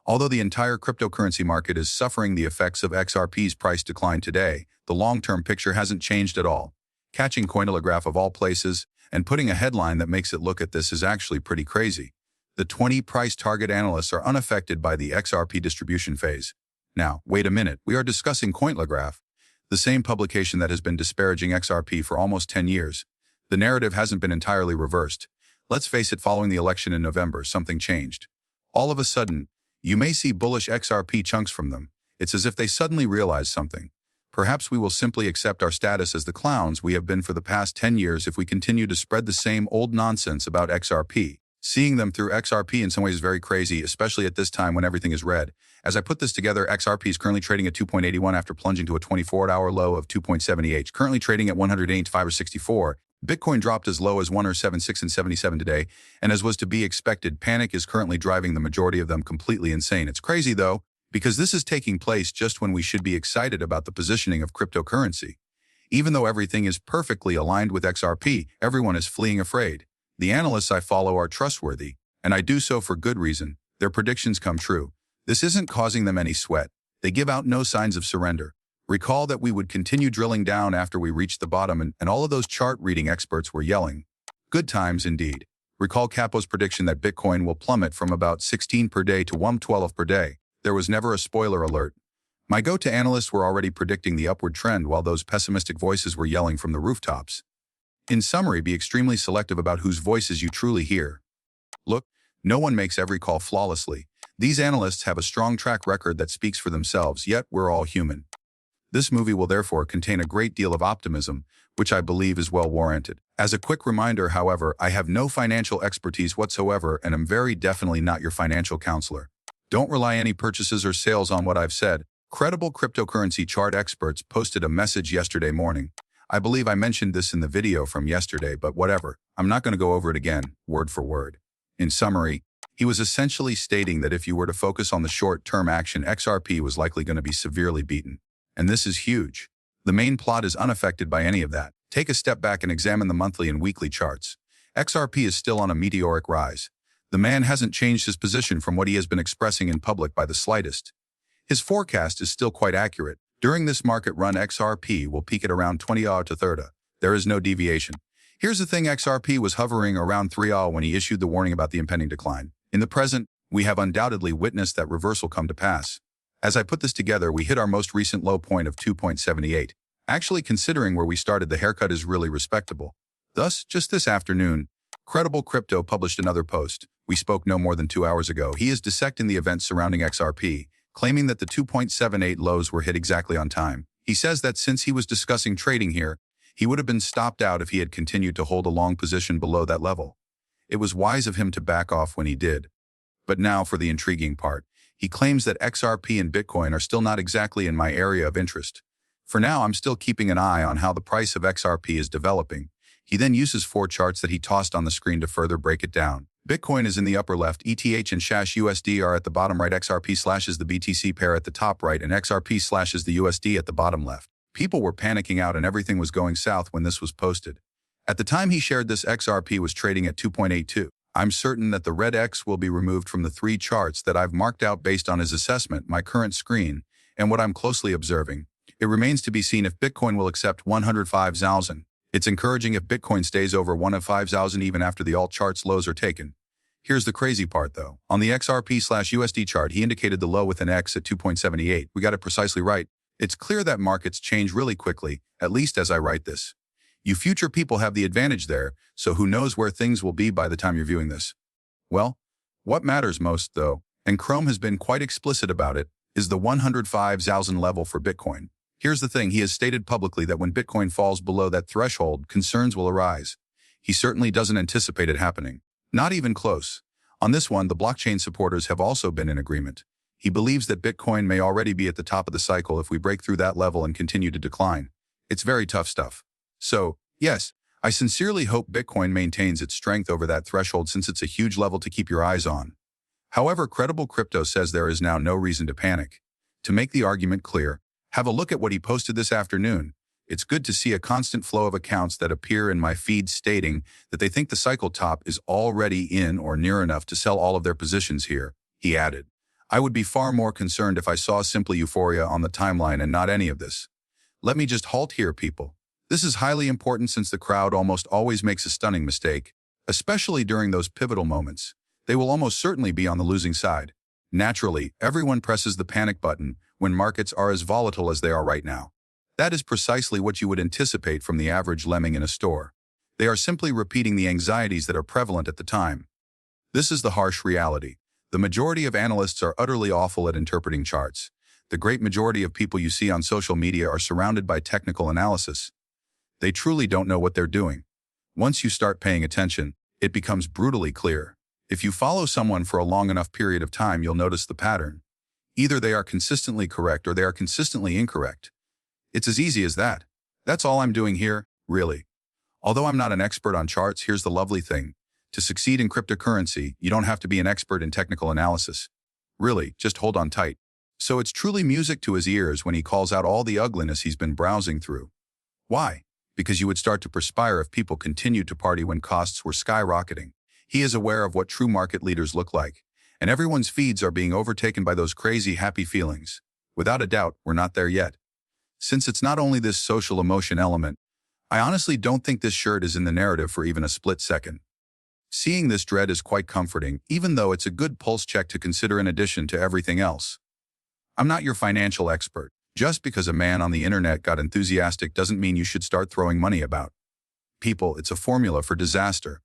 Although the entire cryptocurrency market is suffering the effects of XRP's price decline today, the long-term picture hasn't changed at all. Catching Cointelegraph of all places and putting a headline that makes it look at this is actually pretty crazy. The 20 price target analysts are unaffected by the XRP distribution phase. Now, wait a minute, we are discussing Cointelegraph, the same publication that has been disparaging XRP for almost 10 years. The narrative hasn't been entirely reversed. Let's face it, following the election in November, something changed. All of a sudden, you may see bullish XRP chunks from them. It's as if they suddenly realized something. Perhaps we will simply accept our status as the clowns we have been for the past 10 years if we continue to spread the same old nonsense about XRP. Seeing them through XRP in some ways is very crazy, especially at this time when everything is red. As I put this together, XRP is currently trading at 2.81 after plunging to a 24-hour low of 2.78, currently trading at 185.64. Bitcoin dropped as low as 107.6 and 77 today, and as was to be expected, panic is currently driving the majority of them completely insane. It's crazy, though, because this is taking place just when we should be excited about the positioning of cryptocurrency. Even though everything is perfectly aligned with XRP, everyone is fleeing afraid. The analysts I follow are trustworthy, and I do so for good reason. Their predictions come true. This isn't causing them any sweat. They give out no signs of surrender. Recall that we would continue drilling down after we reached the bottom, and all of those chart-reading experts were yelling. Good times indeed. Recall Capo's prediction that Bitcoin will plummet from about 16 per day to 112 per day. There was never a spoiler alert. My go-to analysts were already predicting the upward trend while those pessimistic voices were yelling from the rooftops. In summary, be extremely selective about whose voices you truly hear. Look, no one makes every call flawlessly. These analysts have a strong track record that speaks for themselves, yet we're all human. This movie will therefore contain a great deal of optimism, which I believe is well warranted. As a quick reminder, however, I have no financial expertise whatsoever and am very definitely not your financial counselor. Don't rely any purchases or sales on what I've said. Credible cryptocurrency chart experts posted a message yesterday morning. I believe I mentioned this in the video from yesterday, but whatever. I'm not going to go over it again, word for word. In summary, he was essentially stating that if you were to focus on the short-term action, XRP was likely going to be severely beaten. And this is huge. The main plot is unaffected by any of that. Take a step back and examine the monthly and weekly charts. XRP is still on a meteoric rise. The man hasn't changed his position from what he has been expressing in public by the slightest. His forecast is still quite accurate. During this market run, XRP will peak at around 20 to 30. There is no deviation. Here's the thing, XRP was hovering around 3 when he issued the warning about the impending decline. In the present, we have undoubtedly witnessed that reversal come to pass. As I put this together, we hit our most recent low point of 2.78. Actually, considering where we started, the haircut is really respectable. Thus, just this afternoon, Credible Crypto published another post. We spoke no more than 2 hours ago. He is dissecting the events surrounding XRP, claiming that the 2.78 lows were hit exactly on time. He says that since he was discussing trading here, he would have been stopped out if he had continued to hold a long position below that level. It was wise of him to back off when he did. But now for the intriguing part. He claims that XRP and Bitcoin are still not exactly in my area of interest. For now, I'm still keeping an eye on how the price of XRP is developing. He then uses 4 charts that he tossed on the screen to further break it down. Bitcoin is in the upper left, ETH and Shash USD are at the bottom right, XRP slashes the BTC pair at the top right, and XRP slashes the USD at the bottom left. People were panicking out and everything was going south when this was posted. At the time he shared this, XRP was trading at 2.82. I'm certain that the red X will be removed from the 3 charts that I've marked out based on his assessment, my current screen, and what I'm closely observing. It remains to be seen if Bitcoin will accept 105,000. It's encouraging if Bitcoin stays over 105,000 even after the alt charts lows are taken. Here's the crazy part though. On the XRP/USD chart, he indicated the low with an X at 2.78. We got it precisely right. It's clear that markets change really quickly, at least as I write this. You future people have the advantage there, so who knows where things will be by the time you're viewing this. Well, what matters most though, and Chrome has been quite explicit about it, is the 105,000 level for Bitcoin. Here's the thing, he has stated publicly that when Bitcoin falls below that threshold, concerns will arise. He certainly doesn't anticipate it happening. Not even close. On this one, the blockchain supporters have also been in agreement. He believes that Bitcoin may already be at the top of the cycle if we break through that level and continue to decline. It's very tough stuff. So, yes, I sincerely hope Bitcoin maintains its strength over that threshold since it's a huge level to keep your eyes on. However, Credible Crypto says there is now no reason to panic. To make the argument clear, have a look at what he posted this afternoon. It's good to see a constant flow of accounts that appear in my feed stating that they think the cycle top is already in or near enough to sell all of their positions here, he added. I would be far more concerned if I saw simply euphoria on the timeline and not any of this. Let me just halt here, people. This is highly important since the crowd almost always makes a stunning mistake, especially during those pivotal moments. They will almost certainly be on the losing side. Naturally, everyone presses the panic button when markets are as volatile as they are right now. That is precisely what you would anticipate from the average lemming in a store. They are simply repeating the anxieties that are prevalent at the time. This is the harsh reality. The majority of analysts are utterly awful at interpreting charts. The great majority of people you see on social media are surrounded by technical analysis. They truly don't know what they're doing. Once you start paying attention, it becomes brutally clear. If you follow someone for a long enough period of time, you'll notice the pattern. Either they are consistently correct or they are consistently incorrect. It's as easy as that. That's all I'm doing here, really. Although I'm not an expert on charts, here's the lovely thing. To succeed in cryptocurrency, you don't have to be an expert in technical analysis. Really, just hold on tight. So it's truly music to his ears when he calls out all the ugliness he's been browsing through. Why? Because you would start to perspire if people continued to party when costs were skyrocketing. He is aware of what true market leaders look like, and everyone's feeds are being overtaken by those crazy happy feelings. Without a doubt, we're not there yet. Since it's not only this social emotion element, I honestly don't think this shirt is in the narrative for even a split second. Seeing this dread is quite comforting, even though it's a good pulse check to consider in addition to everything else. I'm not your financial expert. Just because a man on the internet got enthusiastic doesn't mean you should start throwing money about. People, it's a formula for disaster.